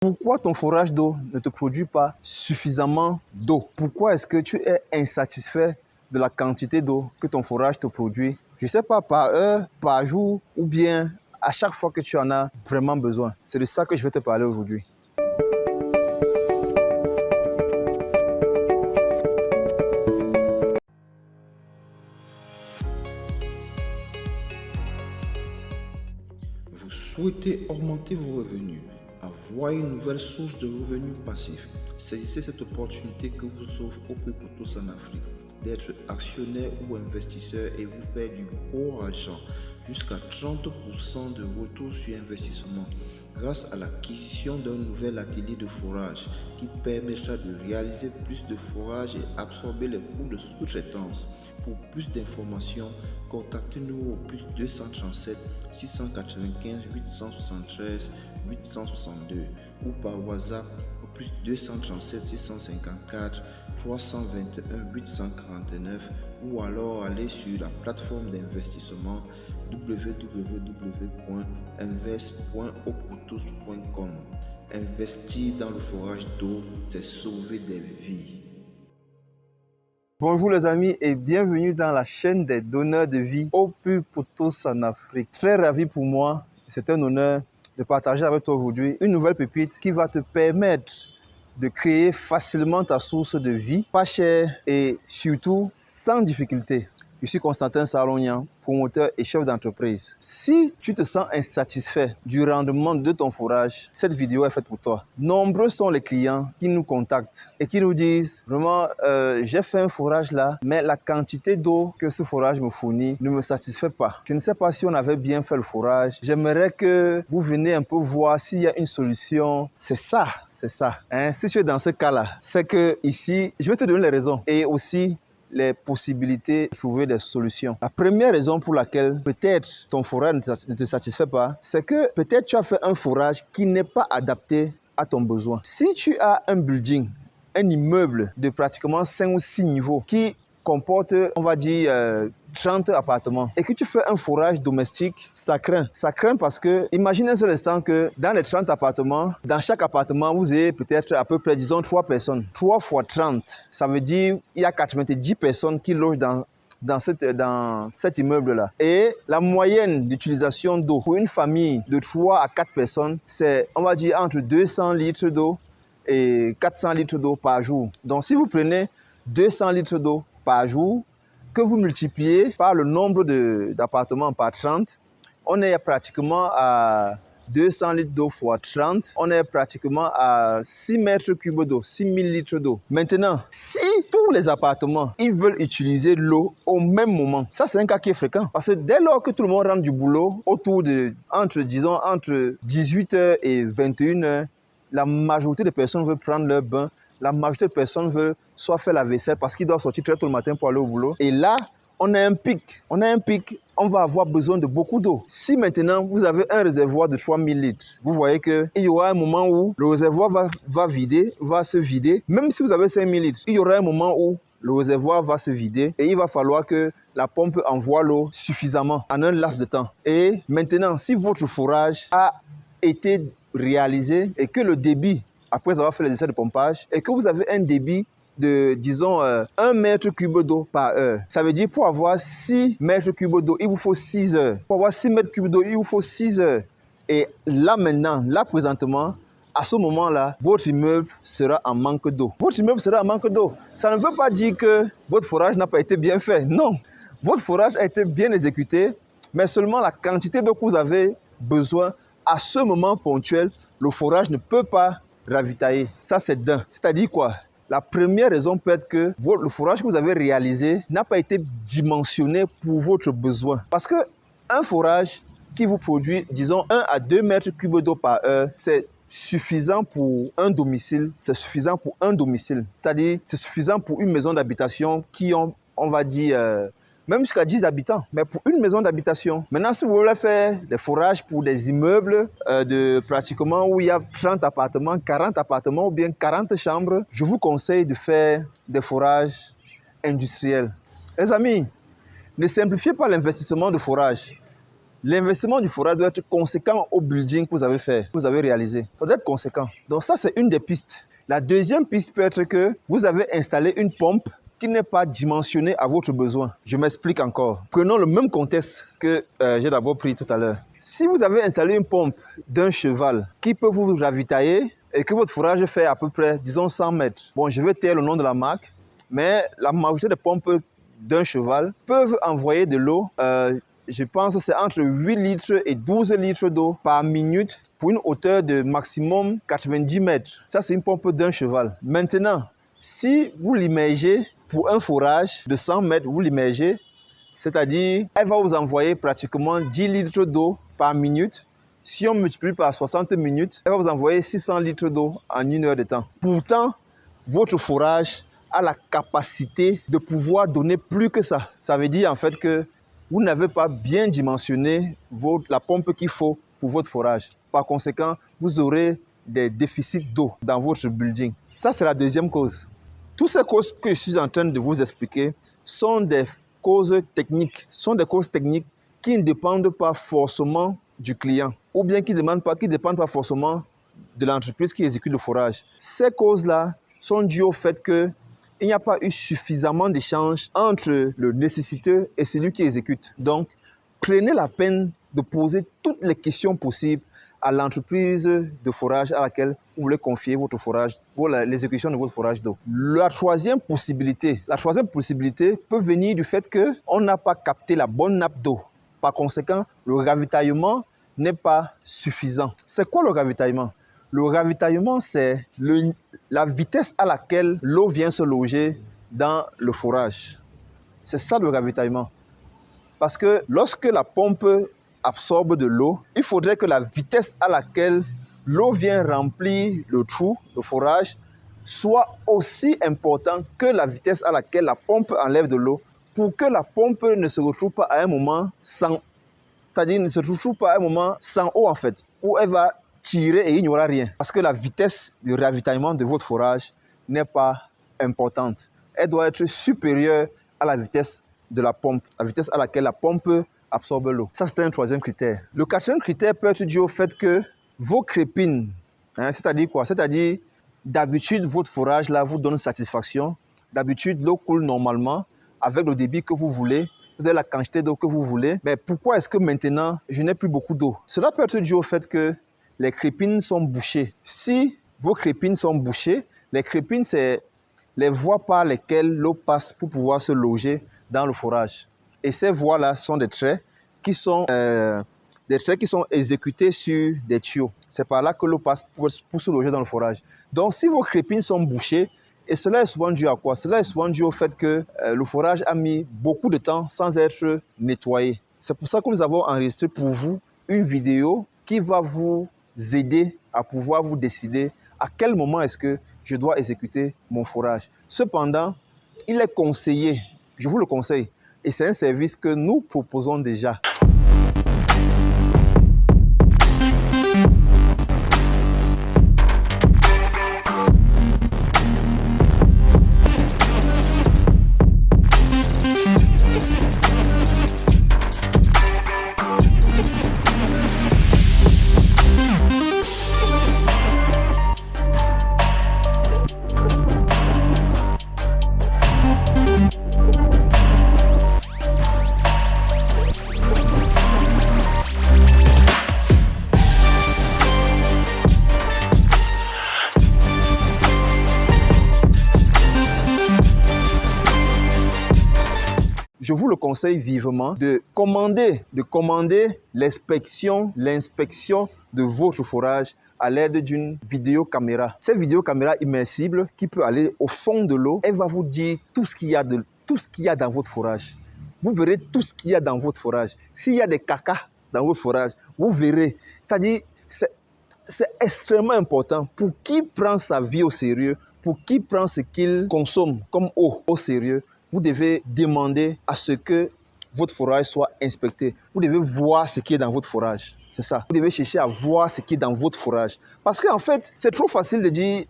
Pourquoi ton forage d'eau ne te produit pas suffisamment d'eau? Pourquoi est-ce que tu es insatisfait de la quantité d'eau que ton forage te produit? Je ne sais pas, par heure, par jour, ou bien à chaque fois que tu en as vraiment besoin. C'est de ça que je vais te parler aujourd'hui. Vous souhaitez augmenter vos revenus, avoir une nouvelle source de revenus passifs. Saisissez cette opportunité que vous offre OP pour tous en Afrique d'être actionnaire ou investisseur et vous faire du gros argent, jusqu'à 30% de retour sur investissement grâce à l'acquisition d'un nouvel atelier de forage qui permettra de réaliser plus de forage et absorber les coûts de sous-traitance. Pour plus d'informations, contactez-nous au plus 237 695 873 862 ou par WhatsApp au plus 237 654 321 849 ou alors aller sur la plateforme d'investissement www.invest.optous.com. Investir dans le forage d'eau, c'est sauver des vies. Bonjour les amis et bienvenue dans la chaîne des donneurs de vie OP pour tous en Afrique. Très ravi pour moi, c'est un honneur de partager avec toi aujourd'hui une nouvelle pépite qui va te permettre de créer facilement ta source de vie, pas cher et surtout sans difficulté. Je suis Constantin Salognan, promoteur et chef d'entreprise. Si tu te sens insatisfait du rendement de ton forage, cette vidéo est faite pour toi. Nombreux sont les clients qui nous contactent et qui nous disent vraiment j'ai fait un forage là, mais la quantité d'eau que ce forage me fournit ne me satisfait pas. Je ne sais pas si on avait bien fait le forage. J'aimerais que vous veniez un peu voir s'il y a une solution. C'est ça. Si tu es dans ce cas-là, c'est que ici, je vais te donner les raisons et aussi les possibilités de trouver des solutions. La première raison pour laquelle peut-être ton forage ne te satisfait pas, c'est que peut-être tu as fait un forage qui n'est pas adapté à ton besoin. Si tu as un building, un immeuble de pratiquement 5 ou 6 niveaux qui comporte, on va dire, 30 appartements et que tu fais un forage domestique, ça craint. Ça craint parce que, imaginez un seul instant que dans les 30 appartements, dans chaque appartement, vous avez peut-être à peu près, disons, 3 personnes. 3 fois 30, ça veut dire il y a 90 personnes qui logent dans cet immeuble-là. Et la moyenne d'utilisation d'eau pour une famille de 3 à 4 personnes, c'est, on va dire, entre 200 litres d'eau et 400 litres d'eau par jour. Donc, si vous prenez 200 litres d'eau par jour, que vous multipliez par le nombre d'appartements par 30, on est pratiquement à 200 litres d'eau fois 30, on est pratiquement à 6 mètres cubes d'eau, 6000 litres d'eau. Maintenant, si tous les appartements, ils veulent utiliser l'eau au même moment, ça c'est un cas qui est fréquent. Parce que dès lors que tout le monde rentre du boulot, entre 18h et 21h, la majorité des personnes veulent prendre leur bain. La majorité des personnes veulent soit faire la vaisselle parce qu'ils doivent sortir très tôt le matin pour aller au boulot. Et là, on a un pic. On va avoir besoin de beaucoup d'eau. Si maintenant, vous avez un réservoir de 3000 litres, vous voyez qu'il y aura un moment où le réservoir va se vider. Même si vous avez 5000 litres, il y aura un moment où le réservoir va se vider et il va falloir que la pompe envoie l'eau suffisamment en un laps de temps. Et maintenant, si votre forage a été réalisé et que le débit, après avoir fait les essais de pompage, et que vous avez un débit de, disons, 1 mètre cube d'eau par heure. Ça veut dire pour avoir 6 mètres cubes d'eau, il vous faut 6 heures. Pour avoir 6 mètres cubes d'eau, il vous faut 6 heures. Et là maintenant, là présentement, à ce moment-là, votre immeuble sera en manque d'eau. Votre immeuble sera en manque d'eau. Ça ne veut pas dire que votre forage n'a pas été bien fait. Non, votre forage a été bien exécuté, mais seulement la quantité d'eau que vous avez besoin à ce moment ponctuel, le forage ne peut pas ravitailler. Ça, c'est d'un. C'est-à-dire quoi? La première raison peut être que le forage que vous avez réalisé n'a pas été dimensionné pour votre besoin. Parce qu'un forage qui vous produit, disons, 1 à 2 mètres cubes d'eau par heure, c'est suffisant pour un domicile. C'est suffisant pour un domicile. C'est-à-dire, c'est suffisant pour une maison d'habitation qui ont, on va dire, même jusqu'à 10 habitants, mais pour une maison d'habitation. Maintenant, si vous voulez faire des forages pour des immeubles de pratiquement où il y a 30 appartements, 40 appartements ou bien 40 chambres, je vous conseille de faire des forages industriels. Les amis, ne simplifiez pas l'investissement de forage. L'investissement du forage doit être conséquent au building que vous avez fait, que vous avez réalisé. Ça doit être conséquent. Donc ça, c'est une des pistes. La deuxième piste peut être que vous avez installé une pompe qui n'est pas dimensionnée à votre besoin. Je m'explique encore. Prenons le même contexte que j'ai d'abord pris tout à l'heure. Si vous avez installé une pompe d'un cheval qui peut vous ravitailler et que votre forage fait à peu près, disons, 100 mètres. Bon, je vais taire le nom de la marque, mais la majorité des pompes d'un cheval peuvent envoyer de l'eau, je pense que c'est entre 8 litres et 12 litres d'eau par minute pour une hauteur de maximum 90 mètres. Ça, c'est une pompe d'un cheval. Maintenant, si vous l'immergez pour un forage de 100 mètres, vous l'immergez, c'est-à-dire, elle va vous envoyer pratiquement 10 litres d'eau par minute. Si on multiplie par 60 minutes, elle va vous envoyer 600 litres d'eau en 1 heure de temps. Pourtant, votre forage a la capacité de pouvoir donner plus que ça. Ça veut dire en fait que vous n'avez pas bien dimensionné la pompe qu'il faut pour votre forage. Par conséquent, vous aurez des déficits d'eau dans votre building. Ça, c'est la deuxième cause. Toutes ces causes que je suis en train de vous expliquer sont des causes techniques. Qui ne dépendent pas forcément du client ou bien qui ne dépendent pas forcément de l'entreprise qui exécute le forage. Ces causes-là sont dues au fait qu'il n'y a pas eu suffisamment d'échanges entre le nécessiteux et celui qui exécute. Donc, prenez la peine de poser toutes les questions possibles à l'entreprise de forage à laquelle vous voulez confier votre forage, pour l'exécution de votre forage d'eau. La troisième possibilité peut venir du fait qu'on n'a pas capté la bonne nappe d'eau. Par conséquent, le ravitaillement n'est pas suffisant. C'est quoi le ravitaillement? Le ravitaillement, c'est la vitesse à laquelle l'eau vient se loger dans le forage. C'est ça le ravitaillement. Parce que lorsque la pompe absorbe de l'eau, il faudrait que la vitesse à laquelle l'eau vient remplir le trou, le forage, soit aussi importante que la vitesse à laquelle la pompe enlève de l'eau, pour que la pompe ne se retrouve pas à un moment sans, c'est-à-dire ne se retrouve pas à un moment sans eau en fait, où elle va tirer et il n'y aura rien. Parce que la vitesse de ravitaillement de votre forage n'est pas importante. Elle doit être supérieure à la vitesse de la pompe, la vitesse à laquelle la pompe absorbe l'eau. Ça, c'est un troisième critère. Le quatrième critère peut être dû au fait que vos crépines, c'est-à-dire quoi? C'est-à-dire, d'habitude, votre forage là vous donne satisfaction. D'habitude, l'eau coule normalement avec le débit que vous voulez. Vous avez la quantité d'eau que vous voulez. Mais pourquoi est-ce que maintenant, je n'ai plus beaucoup d'eau? Cela peut être dû au fait que les crépines sont bouchées. Si vos crépines sont bouchées, les crépines, c'est les voies par lesquelles l'eau passe pour pouvoir se loger dans le forage. Et ces voies-là sont des traits qui sont exécutés sur des tuyaux. C'est par là que l'eau passe pour se loger dans le forage. Donc, si vos crépines sont bouchées, et cela est souvent dû à quoi? Cela est souvent dû au fait que le forage a mis beaucoup de temps sans être nettoyé. C'est pour ça que nous avons enregistré pour vous une vidéo qui va vous aider à pouvoir vous décider à quel moment est-ce que je dois exécuter mon forage. Cependant, il est conseillé, je vous le conseille, et c'est un service que nous proposons déjà. Je vous le conseille vivement de commander l'inspection de votre forage à l'aide d'une vidéocaméra. Cette vidéocaméra immersible qui peut aller au fond de l'eau, elle va vous dire tout ce qu'il y a dans votre forage. Vous verrez tout ce qu'il y a dans votre forage. S'il y a des cacas dans votre forage, vous verrez. C'est-à-dire, c'est extrêmement important pour qui prend sa vie au sérieux, pour qui prend ce qu'il consomme comme eau au sérieux. Vous devez demander à ce que votre forage soit inspecté. Vous devez voir ce qui est dans votre forage. C'est ça. Vous devez chercher à voir ce qui est dans votre forage. Parce qu'en fait, c'est trop facile de dire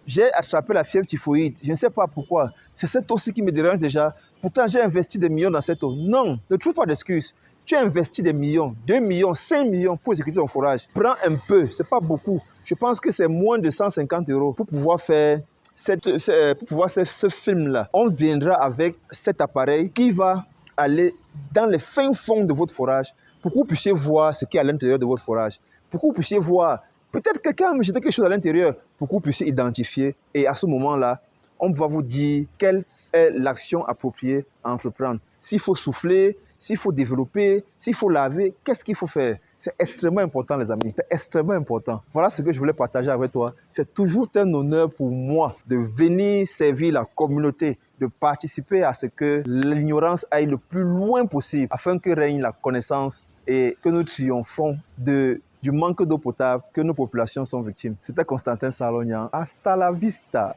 j'ai attrapé la fièvre typhoïde. Je ne sais pas pourquoi. C'est cette eau-ci qui me dérange déjà. Pourtant, j'ai investi des millions dans cette eau. Non, ne trouve pas d'excuses. Tu as investi des millions, 2 millions, 5 millions pour exécuter ton forage. Prends un peu, ce n'est pas beaucoup. Je pense que c'est moins de 150 € pour pouvoir faire ce film-là. On viendra avec cet appareil qui va aller dans les fins fonds de votre forage pour que vous puissiez voir ce qui est à l'intérieur de votre forage. Pour que vous puissiez voir, peut-être quelqu'un a mis quelque chose à l'intérieur, pour que vous puissiez identifier. Et à ce moment-là, on va vous dire quelle est l'action appropriée à entreprendre. S'il faut souffler, s'il faut développer, s'il faut laver, qu'est-ce qu'il faut faire? C'est extrêmement important, les amis. C'est extrêmement important. Voilà ce que je voulais partager avec toi. C'est toujours un honneur pour moi de venir servir la communauté, de participer à ce que l'ignorance aille le plus loin possible afin que règne la connaissance et que nous triomphons du manque d'eau potable que nos populations sont victimes. C'était Constantin Salognan. Hasta la vista.